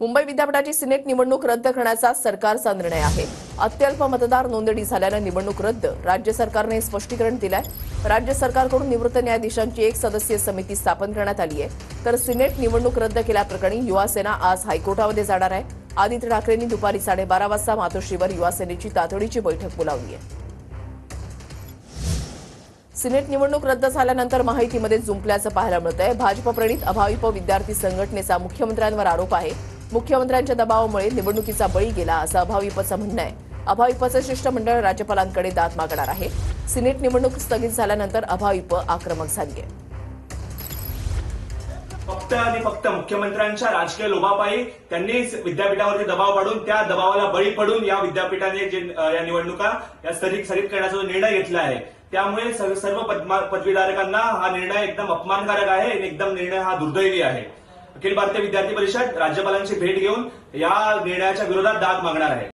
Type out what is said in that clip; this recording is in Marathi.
मुंबई विद्यापीठाची सिनेट निवडणूक रद्द करण्याचा सरकारचा निर्णय आहे। अत्यल्प मतदार नोंदणी झाल्याने निवडणूक रद्द। राज्य सरकारने स्पष्टीकरण दिलंय। राज्य सरकारकडून निवृत्त न्यायाधीशांची एक सदस्यीय समिती स्थापन करण्यात आली आहे। तर सिनेट निवडणूक रद्द केल्याप्रकरणी युवा सेना आज हायकोर्टामध्ये जाणार आहे। आदित्य ठाकरेंनी दुपारी 12:30 वाजता मातोश्रीवर युवा सेनेची तातडीची बैठक बोलावली आहे। सिनेट निवडणूक रद्द झाल्यानंतर माहितीमध्ये जुंपल्याचं पाहायला मिळतंय। भाजप प्रणित अभाविप विद्यार्थी संघटनेचा मुख्यमंत्र्यांवर आरोप आहे। मुख्यमंत्र्यांच्या दबावामुळे निवडणुकीचा बळी गेला असं अभाविपचं म्हणणं आहे। अभाविपचं शिष्टमंडळ राज्यपालांकडे दाद मागणार आहे। सिनेट निवडणूक स्थगित झाल्यानंतर अभाविप आक्रमक झाली आहे। फक्त आणि फक्त मुख्यमंत्र्यांच्या राजकीय लोभापायी त्यांनी विद्यापीठावरती दबाव पाडून त्या दबावाला बळी पडून या विद्यापीठाने या निवडणुका या स्थगित करण्याचा जो निर्णय घेतला आहे त्यामुळे सर्व पदवीधारकांना हा निर्णय एकदम अपमानकारक आहे। एकदम निर्णय हा दुर्दैवी आहे। अखिल भारतीय विद्यार्थी परिषद राज्यपालांची भेट घेऊन या निर्णयाच्या विरोधात दाद मागणार आहे।